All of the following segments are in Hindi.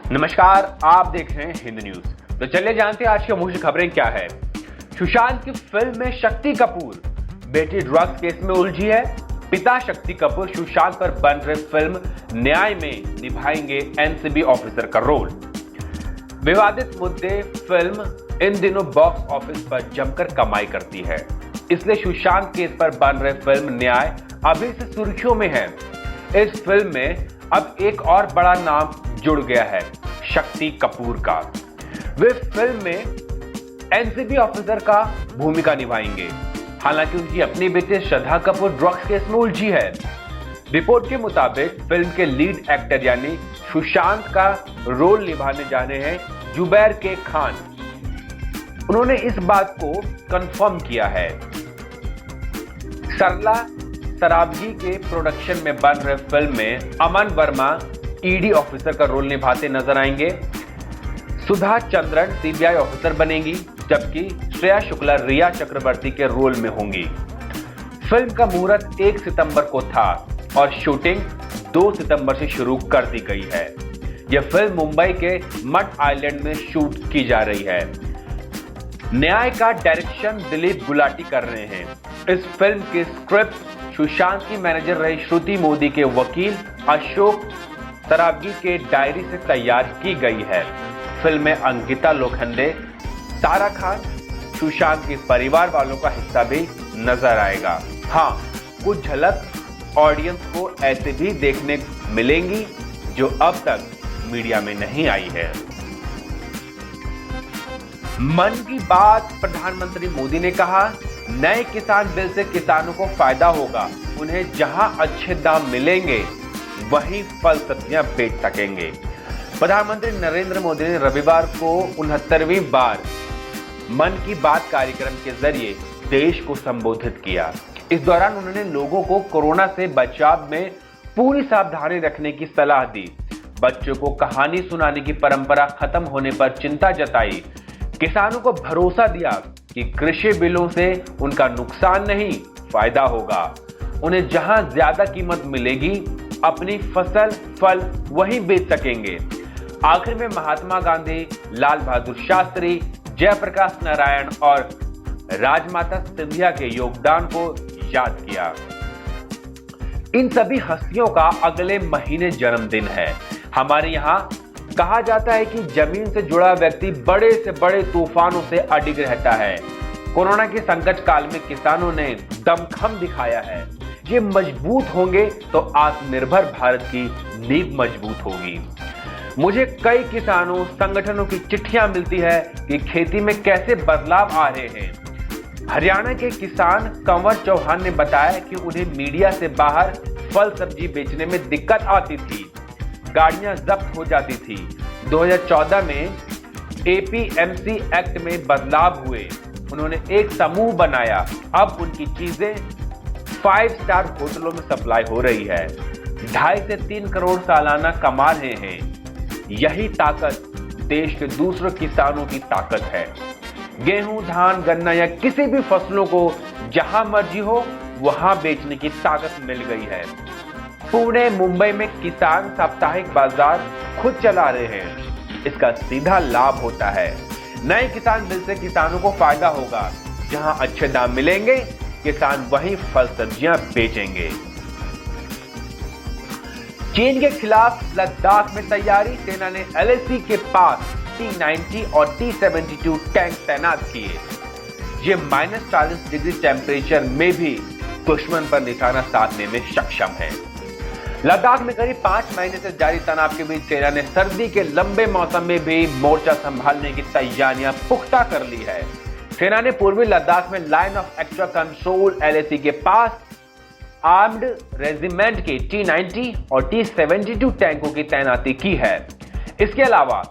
नमस्कार, आप देख रहे हैं हिंद न्यूज। तो चलिए जानते हैं आज की मुख्य खबरें क्या है। सुशांत की फिल्म में शक्ति कपूर बेटी ड्रग्स केस में उलझी है। पिता शक्ति कपूर सुशांत पर बन रही फिल्म न्याय में निभाएंगे एनसीबी ऑफिसर का रोल। विवादित मुद्दे फिल्म इन दिनों बॉक्स ऑफिस पर जमकर कमाई करती है, इसलिए सुशांत केस पर बन रही फिल्म न्याय अभी से सुर्खियों में है। इस फिल्म में अब एक और बड़ा नाम जुड़ गया है, शक्ति कपूर का। वे फिल्म में एनसीबी ऑफिसर का भूमिका निभाएंगे। हालांकि उनकी अपनी बेटी श्रद्धा कपूर ड्रग्स केस में उलझी है। रिपोर्ट के मुताबिक फिल्म के लीड एक्टर यानी सुशांत का रोल निभाने जा रहे हैं जुबैर के खान। उन्होंने इस बात को कंफर्म किया है। सरला सराबगी के प्रोडक्शन में बन रहे फिल्म में अमन वर्मा ईडी ऑफिसर का रोल निभाते नजर आएंगे। सुधा चंद्रन सीबीआई ऑफिसर बनेंगी, जबकि श्रेया शुक्ला रिया चक्रवर्ती के रोल में होंगी। फिल्म का मुहूर्त 1 सितंबर को था और शूटिंग 2 सितंबर से शुरू कर दी गई है। यह फिल्म मुंबई के मड आइलैंड में शूट की जा रही है। न्याय का डायरेक्शन दिलीप गुलाटी कर रहे हैं। इस फिल्म की स्क्रिप्ट सुशांत की मैनेजर रही श्रुति मोदी के वकील अशोक सराबगी के डायरी से तैयार की गई है। फिल्म में अंकिता लोखंडे, सारा खान, सुशांत के परिवार वालों का हिस्सा भी नजर आएगा। हाँ, कुछ झलक ऑडियंस को ऐसे भी देखने मिलेंगी जो अब तक मीडिया में नहीं आई है। मन की बात प्रधानमंत्री मोदी ने कहा, नए किसान बिल से किसानों को फायदा होगा। उन्हें जहां अच्छे दाम मिलेंगे वहीं फल सब्जियां बेच सकेंगे। प्रधानमंत्री नरेंद्र मोदी ने रविवार को 69वीं बार मन की बात कार्यक्रम के जरिए देश को संबोधित किया। इस दौरान उन्होंने लोगों को कोरोना से बचाव में पूरी सावधानी रखने की सलाह दी। बच्चों को कहानी सुनाने की परंपरा खत्म होने पर चिंता जताई। किसानों को भरोसा दिया कि कृषि बिलों से उनका नुकसान नहीं, फायदा होगा। उन्हें जहां ज्यादा कीमत मिलेगी, अपनी फसल फल वहीं बेच सकेंगे। आखिर में महात्मा गांधी, लाल बहादुर शास्त्री, जयप्रकाश नारायण और राजमाता सिंधिया के योगदान को याद किया। इन सभी हस्तियों का अगले महीने जन्मदिन है। हमारे यहाँ कहा जाता है कि जमीन से जुड़ा व्यक्ति बड़े से बड़े तूफानों से अडिग रहता है। कोरोना के संकट काल में किसानों ने दमखम दिखाया है। ये मजबूत होंगे तो आत्मनिर्भर भारत की नींव मजबूत होगी। मुझे कई किसानों संगठनों की चिट्ठियां मिलती है कि खेती में कैसे बदलाव आ रहे हैं। हरियाणा के किसान कंवर चौहान ने बताया कि उन्हें मीडिया से बाहर फल सब्जी बेचने में दिक्कत आती थी, गाड़ियां जब्त हो जाती थी। 2014 में एपीएमसी एक्ट में बदलाव हुए। उन्होंने एक समूह बनाया। अब उनकी चीजें 5 स्टार होटलों में सप्लाई हो रही है। 2.5 से 3 करोड़ सालाना कमा रहे हैं। यही ताकत देश के दूसरे किसानों की ताकत है। गेहूं, धान, गन्ना या किसी भी फसलों को जहां मर्जी हो वहां बेचने की ताकत मिल गई है। पुणे, मुंबई में किसान साप्ताहिक बाजार खुद चला रहे हैं। इसका सीधा लाभ होता है। नए किसान बिल से किसानों को फायदा होगा। जहां अच्छे दाम मिलेंगे, किसान वही फल सब्जियां बेचेंगे। चीन के खिलाफ लद्दाख में तैयारी। सेना ने एलएसी के पास T-90 और T-72 टैंक तैनात किए। ये -40 डिग्री टेम्परेचर में भी दुश्मन पर निशाना साधने में सक्षम है। लद्दाख में करीब 5 महीने से जारी तनाव के बीच सेना ने सर्दी के लंबे मौसम में भी मोर्चा संभालने की तैयारियां पुख्ता कर ली है। सेना ने पूर्वी लद्दाख में line of extra control LAC के पास आर्म्ड रेजिमेंट के T-90 और T-72 टैंकों की तैनाती की है। इसके अलावा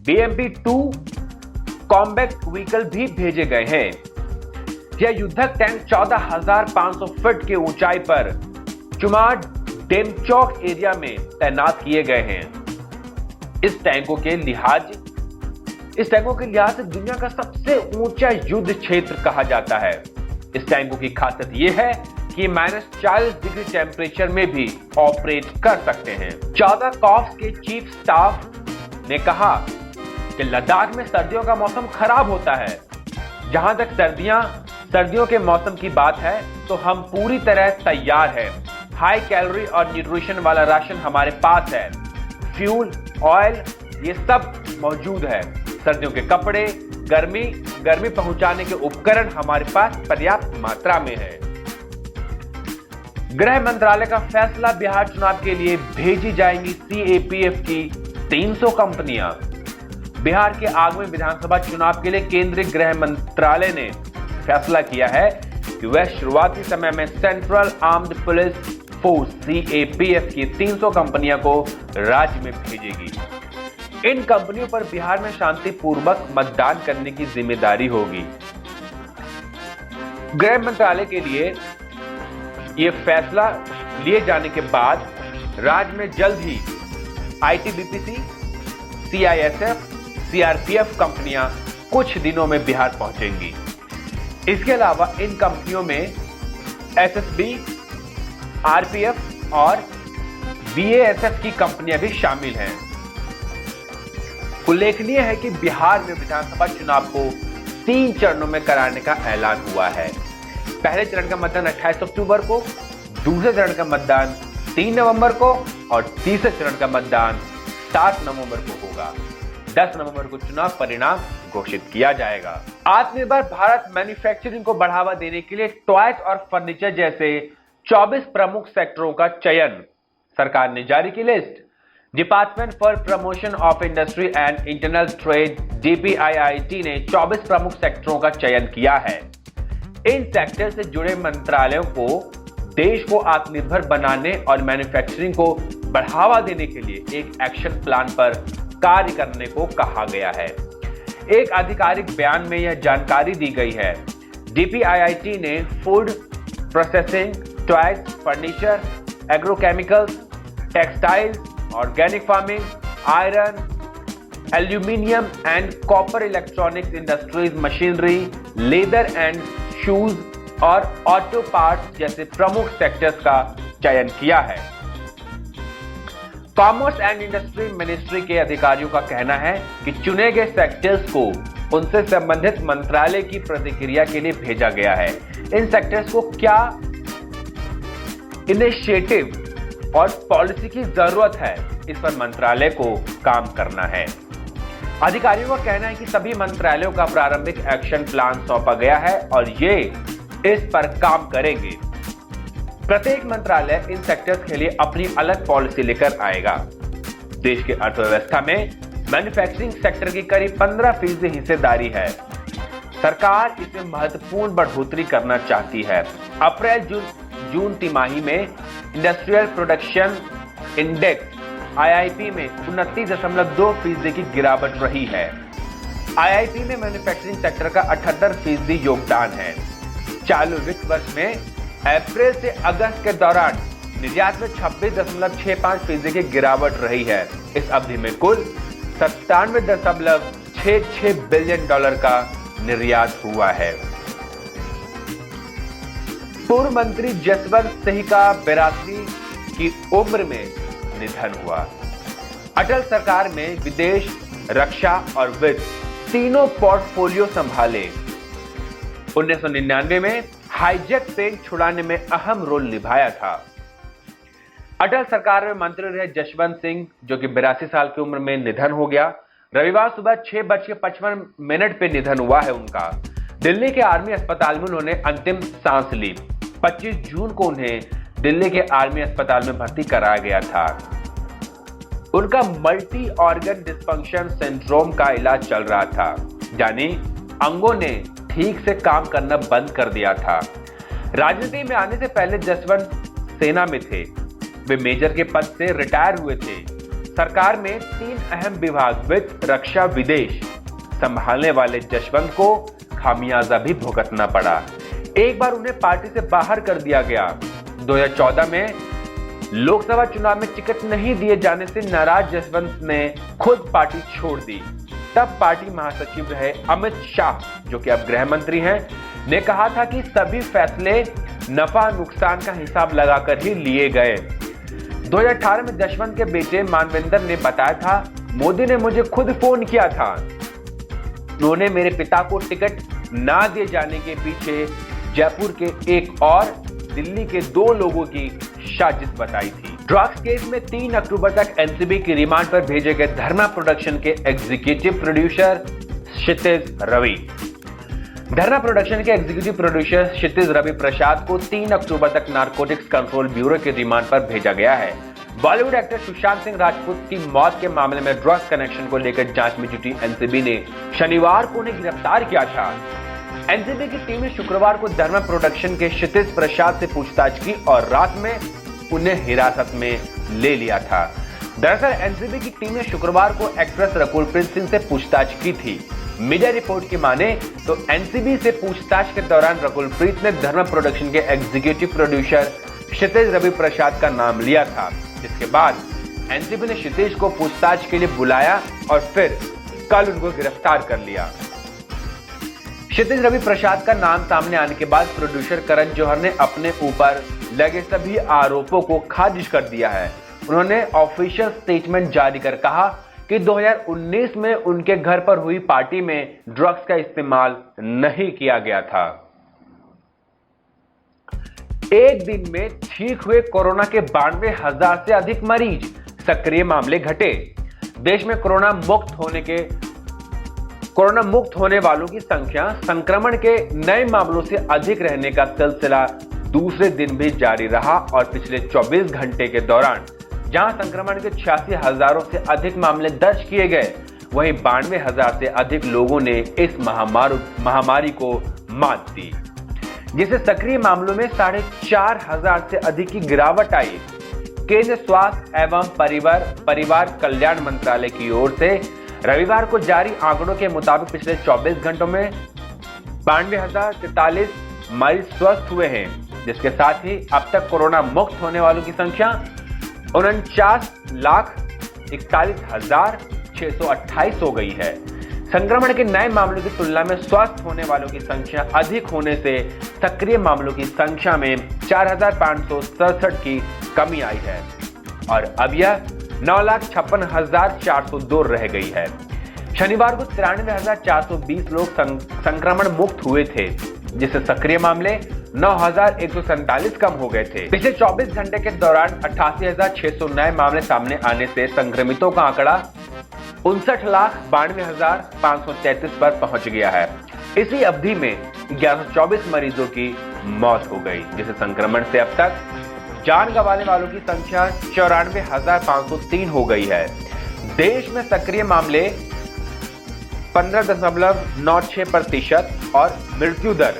BMP-2 कॉम्बैट व्हीकल भी भेजे गए हैं। यह युद्धक टैंक 14,500 फीट की ऊंचाई पर चुमाड डेमचौक एरिया में तैनात किए गए हैं। इस टैंकों के लिहाज से दुनिया का सबसे ऊंचा युद्ध क्षेत्र कहा जाता है। इस टैंकों की खासियत यह है कि -40 डिग्री टेम्परेचर में भी ऑपरेट कर सकते हैं। 14 कॉर्प्स के चीफ स्टाफ ने कहा कि लद्दाख में सर्दियों का मौसम खराब होता है। जहां तक सर्दियों के मौसम की बात है तो हम पूरी तरह तैयार हैं। हाई कैलोरी और न्यूट्रिशन वाला राशन हमारे पास है। फ्यूल, ऑयल, ये सब मौजूद है। सर्दियों के कपड़े, गर्मी पहुंचाने के उपकरण हमारे पास पर्याप्त मात्रा में है। गृह मंत्रालय का फैसला, बिहार चुनाव के लिए भेजी जाएंगी सीएपीएफ की 300 कंपनियां। बिहार के आगामी विधानसभा चुनाव के लिए केंद्रीय गृह मंत्रालय ने फैसला किया है कि वह शुरुआती समय में central armed police force CAPF की 300 कंपनियों को राज्य में भेजेगी। इन कंपनियों पर बिहार में शांतिपूर्वक मतदान करने की जिम्मेदारी होगी। गृह मंत्रालय के लिए यह फैसला लिए जाने के बाद राज्य में जल्द ही आईटीबीपी, सीआईएसएफ, सीआरपीएफ कंपनियां कुछ दिनों में बिहार पहुंचेंगी। इसके अलावा इन कंपनियों में एसएसबी, आरपीएफ और बीएसएफ की कंपनियां भी शामिल हैं। उल्लेखनीय है कि बिहार में विधानसभा चुनाव को 3 चरणों में कराने का ऐलान हुआ है। पहले चरण का मतदान 28 अक्टूबर को, दूसरे चरण का मतदान 3 नवंबर को और तीसरे चरण का मतदान 7 नवंबर को होगा। 10 नवंबर को चुनाव परिणाम घोषित किया जाएगा। आत्मनिर्भर भारत मैन्युफैक्चरिंग को बढ़ावा देने के लिए टॉयज और फर्नीचर जैसे 24 प्रमुख सेक्टरों का चयन सरकार ने जारी की list. Department for promotion of industry and internal trade DPIIT ने 24 प्रमुख सेक्टरों का चयन किया है। इन सेक्टर से जुड़े मंत्रालयों को देश को आत्मनिर्भर बनाने और मैन्युफैक्चरिंग को बढ़ावा देने के लिए एक एक्शन प्लान पर कार्य करने को कहा गया है। एक आधिकारिक बयान में यह जानकारी दी गई है। डीपीआईआईटी ने food processing, toys, furniture, agrochemicals, textiles, organic farming, iron, aluminium and copper, electronics industries, machinery, leather and shoes और ऑटो पार्ट्स जैसे प्रमुख सेक्टर्स का चयन किया है। कॉमर्स एंड इंडस्ट्री मिनिस्ट्री के अधिकारियों का कहना है कि चुने गए सेक्टर्स को उनसे संबंधित मंत्रालय की प्रतिक्रिया के लिए भेजा गया है। इन सेक्टर्स को क्या इनिशिएटिव और पॉलिसी की जरूरत है, इस पर मंत्रालय को काम करना है। अधिकारियों का कहना है कि सभी मंत्रालयों का प्रारंभिक एक्शन प्लान सौंपा गया है और ये इस पर काम करेंगे। प्रत्येक मंत्रालय इन सेक्टर्स के लिए अपनी अलग पॉलिसी लेकर आएगा। देश की अर्थव्यवस्था में मैन्युफैक्चरिंग सेक्टर की करीब 15% हिस्सेदारी है। सरकार इसमें महत्वपूर्ण बढ़ोतरी करना चाहती है। अप्रैल जून तिमाही में इंडस्ट्रियल प्रोडक्शन इंडेक्स आईआईपी में 29.2% की गिरावट रही है। आईआईपी में मैन्युफैक्चरिंग सेक्टर का 78% योगदान है। चालू वित्त वर्ष में अप्रैल से अगस्त के दौरान निर्यात में 26.65% की गिरावट रही है। इस अवधि में कुल $97.66 बिलियन का निर्यात हुआ है। पूर्व मंत्री जसवंत सिंह का 82 की उम्र में निधन हुआ। अटल सरकार में विदेश, रक्षा और वित्त तीनों पोर्टफोलियो संभाले। 1999 में हाईजेक प्लेन छुड़ाने में अहम रोल निभाया था। अटल सरकार में मंत्री रहे जसवंत सिंह, जो कि 82 साल की उम्र में निधन हो गया। रविवार सुबह 6:55 पे निधन हुआ है उनका। दिल्ली के आर्मी अस्पताल में उन्होंने अंतिम सांस ली। 25 जून को उन्हें दिल्ली के आर्मी अस्पताल में भर्ती कराया गया था। उनका मल्टी ऑर्गन डिस्फंक्शन सिंड्रोम का इलाज चल रहा था, यानी अंगों ने ठीक से काम करना बंद कर दिया था। राजनीति में आने से पहले जसवंत सेना में थे। वे मेजर के पद से रिटायर हुए थे। सरकार में 3 अहम विभाग वित्त, रक्षा, विदेश संभालने वाले जसवंत को खामियाजा भी भुगतना पड़ा। एक बार उन्हें पार्टी से बाहर कर दिया गया। 2014 में लोकसभा चुनाव में टिकट नहीं दिए जाने से नाराज जसवंत ने खुद पार्टी छोड़ दी। तब पार्टी महासचिव रहे अमित शाह, जो कि अब गृह मंत्री हैं, ने कहा था कि सभी फैसले नफा नुकसान का हिसाब लगाकर ही लिए गए। 2018 में जसवंत के बेटे मानवेंद्र ने बताया था मोदी ने मुझे खुद फोन किया था। उन्होंने मेरे पिता को टिकट ना दिए जाने के पीछे जयपुर के एक और दिल्ली के 2 लोगों की साजिश बताई थी। ड्रग्स केस में 3 अक्टूबर तक एनसीबी की रिमांड पर भेजे गए धर्मा प्रोडक्शन के एग्जीक्यूटिव प्रोड्यूसर क्षितिज रवि। धर्मा प्रोडक्शन के एग्जीक्यूटिव प्रोड्यूसर क्षितिज रवि प्रसाद को 3 अक्टूबर तक नारकोटिक्स कंट्रोल ब्यूरो के रिमांड पर भेजा गया है। बॉलीवुड एक्टर सुशांत सिंह राजपूत की मौत के मामले में ड्रग्स कनेक्शन को लेकर जांच में जुटी एनसीबी ने शनिवार को उन्हें गिरफ्तार किया था। एनसीबी की टीम ने शुक्रवार को धर्मा प्रोडक्शन के क्षितिज प्रसाद से पूछताछ की और रात में उन्हें हिरासत में ले लिया था। दरअसल एनसीबी की टीम ने शुक्रवार को एक्ट्रेस रकुलप्रीत सिंह से पूछताछ की थी। मीडिया रिपोर्ट की माने तो एनसीबी से पूछताछ के दौरान रकुलप्रीत ने धर्मा प्रोडक्शन के एग्जीक्यूटिव प्रोड्यूसर क्षितिज रवि प्रसाद का नाम लिया था, जिसके बाद एनसीबी ने क्षितिज को पूछताछ के लिए बुलाया और फिर कल उनको गिरफ्तार कर लिया। क्षितिज रवि प्रसाद का नाम सामने आने के बाद प्रोड्यूसर करण जौहर ने अपने ऊपर लगे सभी आरोपों को खारिज कर दिया है। उन्होंने ऑफिशियल स्टेटमेंट जारी कर कहा कि 2019 में उनके घर पर हुई पार्टी में ड्रग्स का इस्तेमाल नहीं किया गया था। एक दिन में ठीक हुए कोरोना के 92,000 से अधिक मरीज, सक्रिय मामले घटे। देश में कोरोना मुक्त होने वालों की संख्या संक्रमण के नए मामलों से अधिक रहने का सिलसिला दूसरे दिन भी जारी रहा और पिछले 24 घंटे के दौरान जहां संक्रमण के 86,000 से अधिक मामले दर्ज किए गए, वहीं 92,000 से अधिक लोगों ने इस महामारी को मात दी, जिससे सक्रिय मामलों में 4,500 से अधिक की गिरावट आई। केंद्रीय स्वास्थ्य एवं परिवार कल्याण मंत्रालय की ओर से रविवार को जारी आंकड़ों के मुताबिक पिछले 24 घंटों में 92,043 मरीज स्वस्थ हुए हैं, जिसके साथ ही अब तक कोरोना मुक्त होने वालों की संख्या 49,41,628 हो गई है। संक्रमण के नए मामलों की तुलना में स्वस्थ होने वालों की संख्या अधिक होने से सक्रिय मामलों की संख्या में 4,567 की कमी आई है और अब यह 9,56,402 रह गई है। शनिवार को 93,420 लोग संक्रमण मुक्त हुए थे, जिससे सक्रिय मामले 9,147 कम हो गए थे। पिछले 24 घंटे के दौरान 88,600 नए मामले सामने आने से संक्रमितों का आंकड़ा 59,92,533 पर पहुंच गया है। इसी अवधि में 1124 मरीजों की मौत हो गई, जिससे संक्रमण से अब तक जान गंवाने वालों की संख्या 94,503 हो गई है। देश में सक्रिय मामले 15.96% और मृत्यु दर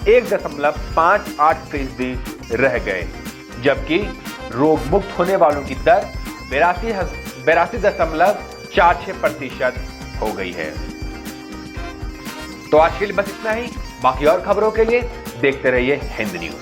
1.58% रह गए, जबकि रोग मुक्त होने वालों की दर 82.46% हो गई है। तो आज के लिए बस इतना ही। बाकी और खबरों के लिए देखते रहिए हिंद न्यूज।